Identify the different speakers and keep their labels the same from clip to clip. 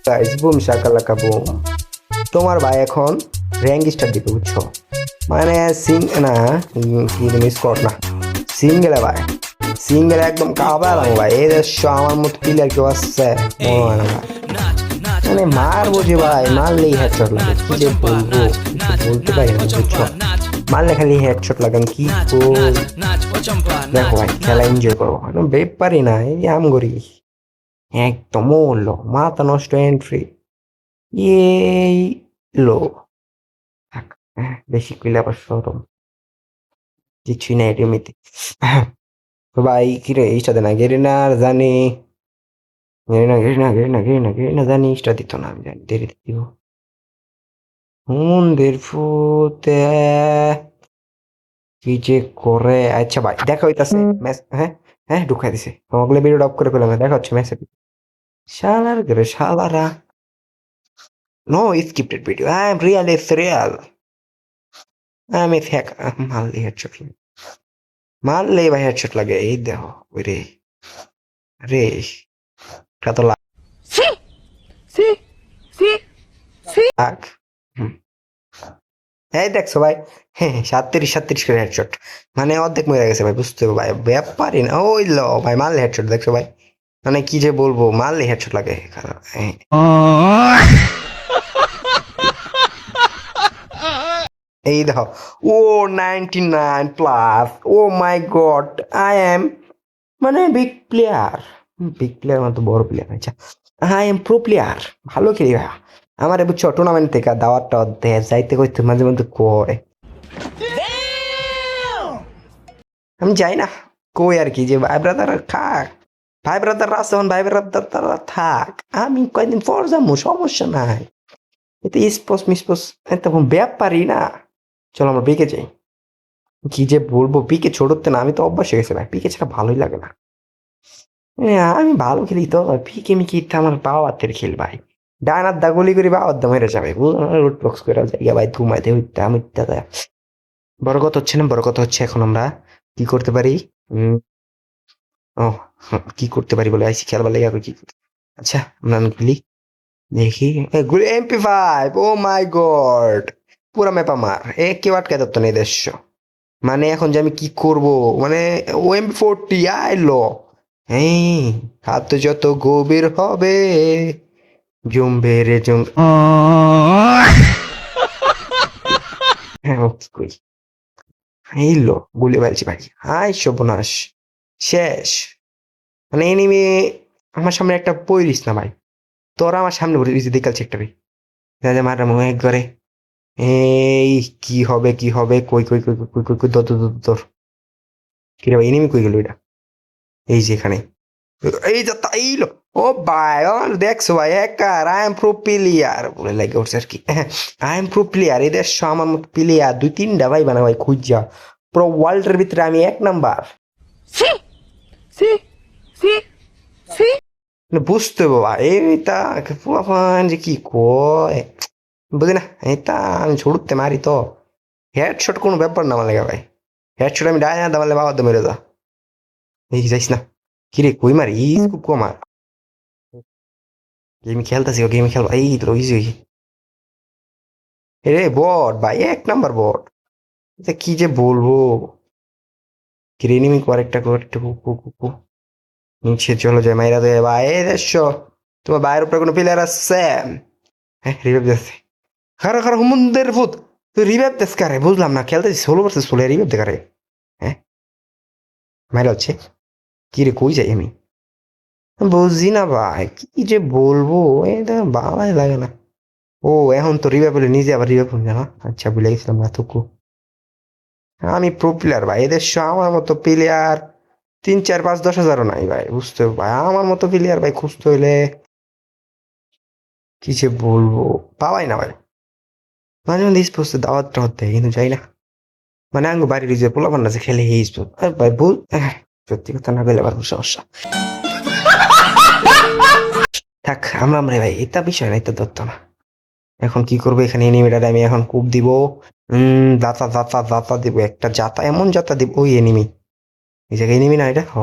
Speaker 1: Guys broom Shakalaka broom. তোমার ভাই এখন র্যাঙ্ক স্টার দিবে বুঝছো, মানে না কি স্কট না, সিঙ্গেলে ভাই, সিঙ্গেলে একদম কাবালাম ভাই। এই দেশে আমার মতো প্লেয়ার কেউ আসছে মনে হয় না ভাই। মানে মারবো যে ভাই, মারলেই হেডশট লাগে, কি যে বলবো কিছু বলতে পারি না বুঝছো, মারলে খালি হেডশট লাগে। আমি কি দেখো ভাই, খেলা এনজয় করবো, ব্যাপারই না এই আম করি একদম লো মাথা নষ্ট এন্ট্রি এই লো। থাক, বেশি কইলে আবার সরম, কিছুই নাই এমনিতে। তো ভাই কিরে ইস্টা দে না, গেরি না আর জানি, গেরি না জানি ইস্টা দিত না, আমি জানি দেরি দিব হুমদের ফুতে কি যে করে। আচ্ছা ভাই দেখা হইতাছে ম্যাচ, হ্যাঁ হ্যাঁ ঢুকাই দিছে ওগুলো, ভিডিও অফ করে ফেলাম, দেখা হচ্ছে ম্যাচে। শালার করে শালারা, no scripted video, I am real, it's real, আমি ফেক। মারলে হেডশট লাগে, মারলেই ভাই হেডশট লাগে, এই দেখো ওই রে, রে এটা তো
Speaker 2: Sí, sí, sí, sí.
Speaker 1: লাগ। হুম। এই দেখছো ভাই, হ্যাঁ 37 করে হেডশট, মানে অর্ধেক মরে গেছে ভাই, বুঝতে হবে ভাই, ব্যাপারই না। ওই লো ভাই মারলে হেডশট, দেখছো ভাই, মানে কি যে বলবো, মারলে হেডশট লাগে। হ্যাঁ। এই দেখো, ও 99+, ও মাই গড, আই এম মানে বিগ প্লেয়ার, বিগ প্লেয়ার মানে তো বড় প্লেয়ার। আচ্ছা আই এম প্রো প্লেয়ার, ভালো খেলি ভাইয়া। আমার বুঝছো টুর্নামেন্ট থেকে দাওয়াত টাওয়াত দেয়, যাইতে করতে মাঝে মধ্যে কয়, আমি যাই না, কই আর কি যে ভাই ব্রাদার থাক, ভাই ব্রাদার আছে, ভাই ব্রাদার তারা থাক, আমি কয়েকদিন পর যাবো, সমস্যা নাই। এতে স্পোর্টস মিসপোর্টস তখন ব্যাপারই না। চলো আমরা বিকে যাই, কি যে বলবো, পিকে ছোটতে না, আমি তো অভ্যাস হয়ে গেছে ভাই, পিকে ছাড়া ভালোই লাগে না। আমি ভালো খেলি তো, পিকে মিকে ইত্যা আমার বাবার খেল ভাই, ডানার দা গুলি করি বাবার দা মেরে যাবে, রুট বক্স করে জায়গা ভাই ধুমাইতে হইতে আমি বড় কথা হচ্ছে না, বড় কথা হচ্ছে এখন আমরা কি করতে পারি। ও কি করতে পারি বলে আইসি খেলবার লেগে, কি করতে, আচ্ছা আমরা গুলি দেখি, গুলি MP5, ও মাই গড, পুরা ম্যাপ আমার, কেউ আটকে ধরতো না এই দেশ। মানে এখন যে আমি কি করব, মানে ও MP40 আইলো, হ্যাঁ হাত যত গভীর হবে জমবে রে জম, হ্যাঁ ও কি কই, এইলো গুলি মারছি ভাই, হাই সর্বনাশ শেষ। মানে এনিমি আমার সামনে একটা পইরিস না ভাই, তোরা আমার সামনে পড়ে দেখালছে একটা ভাই, মারা মনে করে এই কি হবে কি হবে, কই কই কই কই কই কই দর দর দর দর। কি রে ভাই, এনিমি কই গেল এটা, এই যে এখানে, এই যে তাইলো, ও ভাই ও দেখছো ভাই, hacker I am pro player বলে লাগে উঠছে আর কি, আই এম প্রো প্লেয়ার, এদের আমার মতো প্লেয়ার 2-3টা ভাই বানা ভাই খুঁজা, পুরো ওয়ার্ল্ডের ভিতরে আমি 1 number.
Speaker 2: Sí, sí, sí, sí.
Speaker 1: বুঝতে বাবা এইটা পুরাপান যে কি কয়, বুঝি না এটা, আমি ছুটতে মারি তো, হেডশট কোনো ব্যাপার না আমার লাগে ভাই, হেডশট আমি ডায় না দামালে বাবা তো মেরে যা, এই যাইস না, কিরে কই মারি খুব কম আর, গেম খেলতেছি, ও গেম খেলবা এই তো ইজি, রে বট ভাই 1 নাম্বার বট, এটা কি যে বলবো, ক্রিনিমি করেক্টটা করেক্ট কু নিচে চলে যায় মাইরা দেয় ভাই, এই দেশো তোমার বাইরের উপরে কোনো প্লেয়ার আছে, হ্যাঁ রিভাইভ দিচ্ছে, খারা খারা হুমন্দের ভূত, তুই রিভাইভ দিস কারে বুঝলাম না, খেলতেছি 16 রিভাইভ দে কারে, হ্যাঁ মাইরা হচ্ছে, কি রে কই যাই আমি বুঝি না ভাই, কি যে বলবো, এটা ভালোই লাগে না। ও এখন তো রিভাইভ হলে নিজে আবার রিভাইভ হয়ে না, আচ্ছা ভুলে গেছিলাম না তো, আমি প্রো প্লেয়ার ভাই, এদের আমার মতো প্লেয়ার 3, 4, 5, 10 হাজারও নাই ভাই, বুঝতে ভাই আমার মতো প্লেয়ার ভাই খুঁজতে হইলে কি যে বলবো, পাওয়াই না ভাই। মাঝে মধ্যে স্পোর্টস দাওয়াত টাওয়াত দেয় কিন্তু যাই না, মানে আঙ্গু বাড়ির যে পোলা বান্না যে খেলে এই স্পোর্ট ভাই ভুল, সত্যি কথা না বলে আবার সমস্যা, থাক আমরা ভাই এটা বিষয় না, এটা ধরতো না। এখন কি করবো, এখানে এনিমিটার আমি এখন কূপ দিব, দাতা দাতা দাতা দিব, একটা জাতা এমন জাতা দিব, ওই এনিমি, এই জায়গায় এনিমি না এটা, হ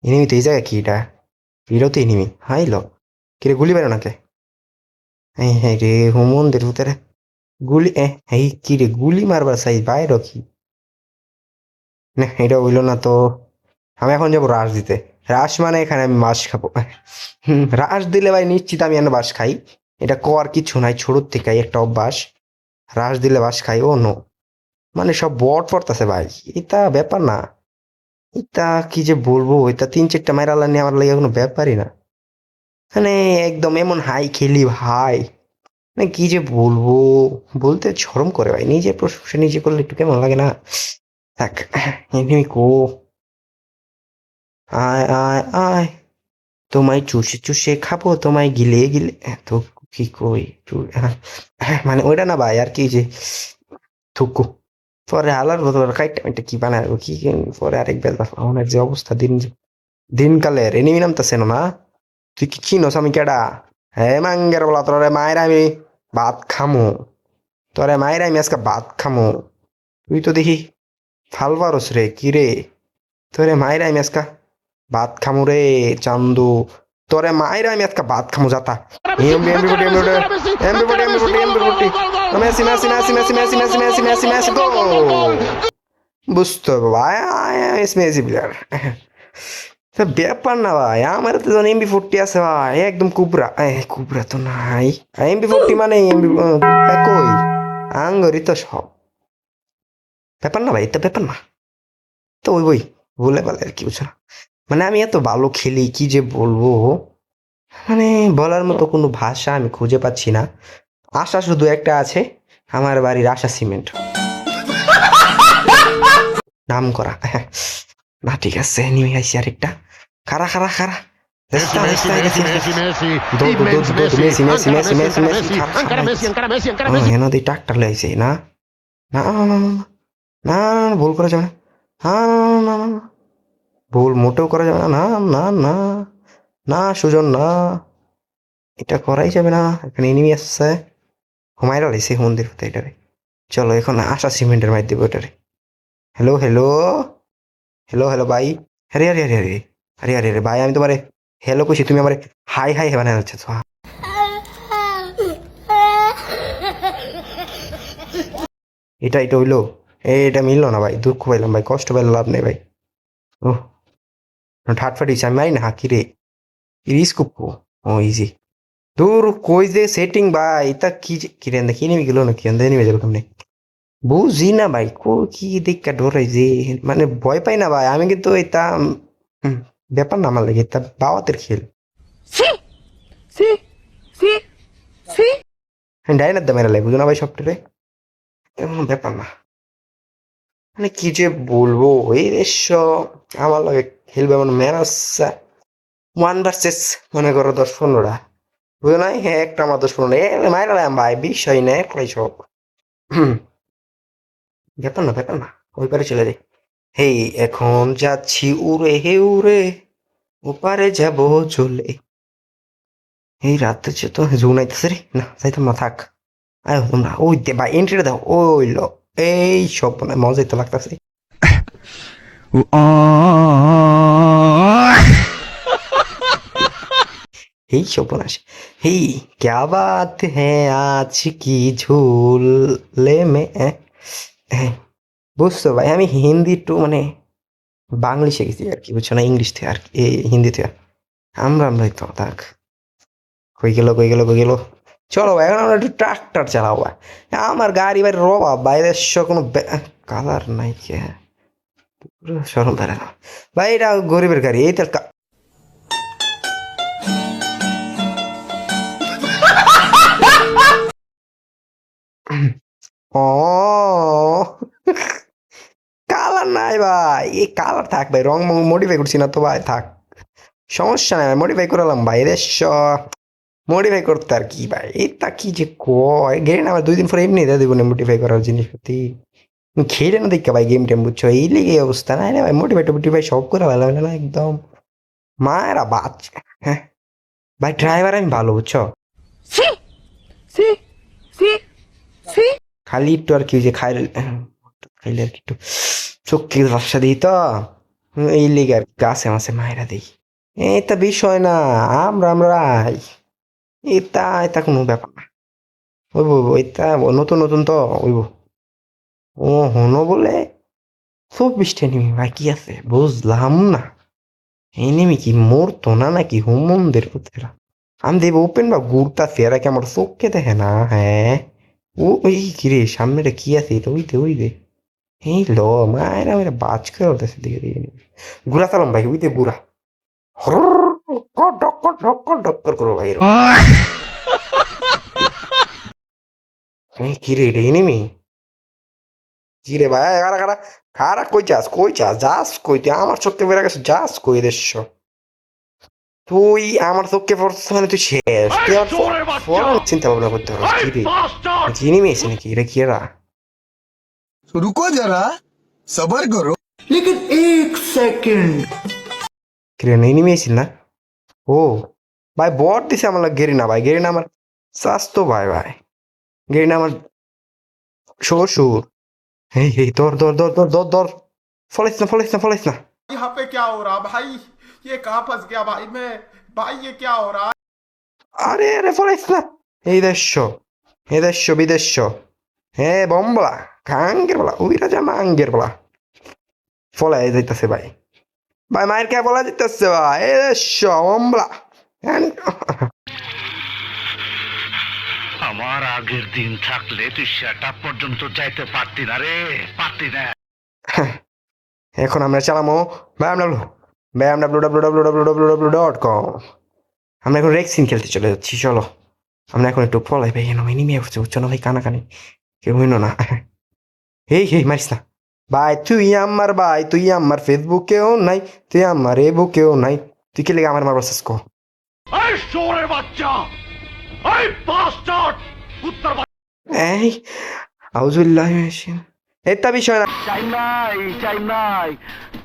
Speaker 1: এনিমি তো এই জায়গায় কি এটা, এটাও তো এনিমি, হাইলো কিরে গুলি বেরো নাকে এই হ্যাঁ রে মন্দির ভিতরে গুলি এই কি রে গুলি মারবার সাইজ বাইর কি না এটা হইলো না তো আমি এখন যাবো রাশ দিতে রাশ মানে এখানে আমি মাছ খাবো রাশ দিলে ভাই নিশ্চিত আমি এনে বাস খাই এটা কর কিছু নাই ছোটোর থেকে একটা অভ্যাস রাশ দিলে বাস খাই ও নো মানে সব বট পড়তেছে ভাই এটা ব্যাপার না এটা কি যে বলবো এটা 3-4টা মাইরা নিয়ে আমার লাগে কোনো ব্যাপারই না মানে একদম এমন হাই খেলি ভাই মানে কি যে বলবো বলতে শরম করে ভাই নিজের প্রশংসা নিজে করলে একটু কেমন লাগে না থাক এমনি কো আয় আয় আয় তোমায় চুষে চুষে খাবো তোমায় গিলে গিলে তো কি কই মানে ওইটা না ভাই আর কি যে থুকু পরে হালার বদল কাইটা এটা কি বানায় কি পরে আরেক বেলা আমার যে অবস্থা দিনকালের এনিমি নামতেছে না তুই কি চিনস আমি কেডা হে মাঙ্গের বলা তোরে মায়ের আমি ভাত খামো তোরে মায়ের আমি আজকে ভাত খামো তুই তো দেখি ফাল পারস রে কি রে তোরে মায়ের আমি আজকে ভাত খামু রে চান্দু তোরে মায়ের আমি আজকে ভাত খামু যাতা messy messy messy messy messy messy messy messy messy গো বুঝতে হবে ভাই মেসি প্লেয়ার ব্যাপার না ভাই আমার তো MP40 আছে ভাই একদম কুবরা কুবরা তো নাই MP40 মানে কই আঙ্গরি তো সব ব্যাপার না ভাই এটা ব্যাপার না তো ওই বই বলে বলে আর কি বুঝছো না মানে আমি এত ভালো খেলি কি যে বলবো মানে বলার মতো কোনো ভাষা আমি খুঁজে পাচ্ছি না আশা শুধু একটা আছে আমার বাড়ির আশা সিমেন্ট নাম করা না ঠিক আছে নিয়ে আইসি আরেকটা খারা খারা খারা ট্রাক্টর লাইছে না না না ভুল করা যাবে না ভুল মোটেও করা যাবে না না না না না সুজন না এটা করাই যাবে না এখানে এনিমি আসছে হুমায়রা লাইছে মন্দির হতে এটারে চলো এখন আশা সিমেন্টের মাইর দেবো এটারে হ্যালো হ্যালো হ্যালো হ্যালো ভাই আরে আরে আরে আরে আরে আরে আরে ভাই আমি তোমারে হ্যালো কইছি তুমি আমার হাই হাই বানায় যাচ্ছ এটা এটা হইলো এটা মিললো না ভাই দুঃখ পাইলাম ভাই কষ্ট পাইলাম লাভ নেই ভাই ও ঠাট ফাটিস আমি মারি না হাকি রে রিস্ক ও ইজি দূর কই যে সেটিং ভাই এটা কি কিরে দেখি নেমে গেল না কি নেমে যাবো কেমনে বুঝি না ভাই কি দেখা ডরাই যে মানে ভয় পাই না ভাই আমি কিন্তু এটা ব্যাপার না আমার লাগে এটা বাওয়াতের খেল ডাইনার দামের লাগে বুঝো না ভাই সবটারে এমন ব্যাপার না মানে কি যে বলবো এই দেশ আমার লাগে খেলবে এমন ম্যান আসছে 1 ভার্সেস মনে করো 10-15টা বুঝো না হ্যাঁ একটা আমার 10-15 মাইরা ভাই বিষয় না একলাই সব ব্যাপার না ওই পারে চলে যাই হেই এখন যাচ্ছি উড়ে হে উড়ে ওপারে যাব চলে এই রাতে যে তো জুনাইতেছে রে না যাইতাম না থাক আয় তোমরা ওই দে ভাই এন্ট্রিটা দাও ওই লো এই সব মজাই তো লাগতেছে এই সর্বনাশ হেই ক্যা বাত হ্যাঁ আজ কি ঝুলে মে বুঝছো ভাই আমি হিন্দি একটু মানে বাংলা শিখেছি আর কি বুঝছো না ইংলিশ থেকে আর কি হিন্দি থেকে আমরাই তো থাক কই গেল চলো ভাই এখন আমরা একটু ট্রাক্টর চালাবো ভাই আমার গাড়ি ভাই রবা বাইরের কোনো কালার নাই কে সরম ধরে না ভাই এটা গরিবের গাড়ি এই তো ও কালার নাই ভাই এই কালার থাক ভাই রং মডিফাই করছি না তো ভাই থাক সমস্যা নাই মডিফাই করালাম ভাই এদের মডিফাই করতে আর কি ভাই এটা কি যে কয় গেম আমার 2 দিন পরে এমনি দিয়ে দেবো মডিফাই করার জিনিসপাতি খেলে না দেখে ভাই গেম টেম বুঝছো এই লেগে অবস্থা না ভাই মডিফাই সব করে ভালো লাগে না একদম মায়েরা বাচ্চা হ্যাঁ ভাই ড্রাইভার আমি ভালো বুঝছো খালি একটু আর কি যে খাইলে আর কি একটু চোখকে ব্যবসা দিই তো এই লেগে আর গাছে মাছে মায়েরা দিই এটা বিষয় না আমরাই এটা এটা কোনো ব্যাপার না, ওইব এটা নতুন নতুন তো ওইব। ও হনো বলে 24টা এনিমি ভাই, কি আছে বুঝলাম না। এনিমি কি মরতো না নাকি হুমন্দের পুতেরা? আমি দেব ওপেন বা ঘুরতাছি, এরা কি আমার চোখকে দেখে না? হ্যাঁ, ও ওই কিরে সামনেটা কি আছে? এটা ওই দে ওই দে, এই লো মায়েরা মেয়েরা বাজ করে উঠতেছে দিকে দিকে ঘুরা চালাম ভাই, ওই দে ঘুরা ডক্কর ডক্কর ডক্কর করো ভাই এরকম। এই কিরে এটা এনিমি? কিরে ভাই কারা কারা কারা, কই যাস কই যাস যাস কই? তুই আমার চোখকে বেড়ে গেছে, যাস কই দেশ? তুই আমার চোখকে পড়ছিস মানে তুই শেষ, তুই আমার ফলন চিন্তা ভাবনা করতে হবে। কি রে কি এনিমি আছে নাকি? এটা কি এরা?
Speaker 3: रुको जरा सबर करो।
Speaker 1: কিরে এনিমি আছিল না? ও ভাই বট দিছে আমার গেরি না ভাই, গেরি না আমার স্বাস্থ্য ভাই ভাই, গেরি না আমার শ্বশুর। এই এই দর দর দর দর দর দর, ফলাইস না ফলাইস না ফলাইস না।
Speaker 4: यहाँ पे क्या हो रहा भाई? ये कहाँ फंस गया भाई मैं? भाई ये क्या हो रहा?
Speaker 1: আরে আরে ফলাইস না। এই দেশ এই দেশ বিদেশ, হে বম্বলা খাঙ্গের বলা ওই রাজা মাঙ্গের বলা ফলাই যাইতেছে ভাই, ভাই মায়ের কে বলা যাইতেছে ভাই, এই দেশ বম্বলা।
Speaker 5: আমার আগের দিন থাকলে তুই সেটা পর্যন্ত যাইতে পারতি না রে, পারতি না।
Speaker 1: এখন আমরা চালামো www.com। আমরা এখন রেক্সিন খেলতে চলে যাচ্ছি, চলো আমরা এখন একটু ফলাই ভাই, এনে নেমে উঠছে উচ্চ না ভাই, কানাকানি কেউ হইল না। এই এই মারিস না ভাই, তুই আমার ভাই, তুই আমার ফেসবুকেও নাই, তুই আমার এ বুকেও নাই, তুই কি লেগে আমার মারবার শেষ কর?
Speaker 5: এই শোরের বাচ্চা, এই বাস্টার্ড, উত্তর
Speaker 1: এই আউজুল্লাহ এটা বিষয় না,
Speaker 5: টাইম নাই,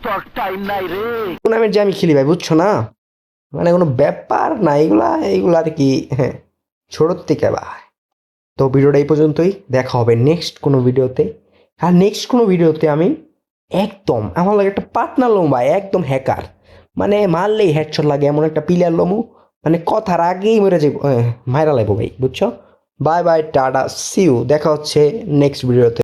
Speaker 5: তোর টাইম নাই রে।
Speaker 1: টুর্নামেন্ট যে আমি খেলি ভাই, বুঝছো না? মানে কোনো ব্যাপার না এগুলা, এইগুলা আর কি ছোটোর থেকে ভাই। তো ভিডিওটা এই পর্যন্তই, দেখা হবে নেক্সট কোনো ভিডিওতে। আর নেক্সট কোনো ভিডিওতে আমি একদম আমার লাগে একটা পার্টনার লমু ভাই, একদম হ্যাকার, মানে মারলেই হেডশট লাগে এমন একটা প্লেয়ার লমু, মানে কথার আগেই মরে যাবো, মাইরা লাগবো ভাই, বুঝছো? বাই বাই টাটা, সি ইউ, দেখা হচ্ছে নেক্সট ভিডিওতে।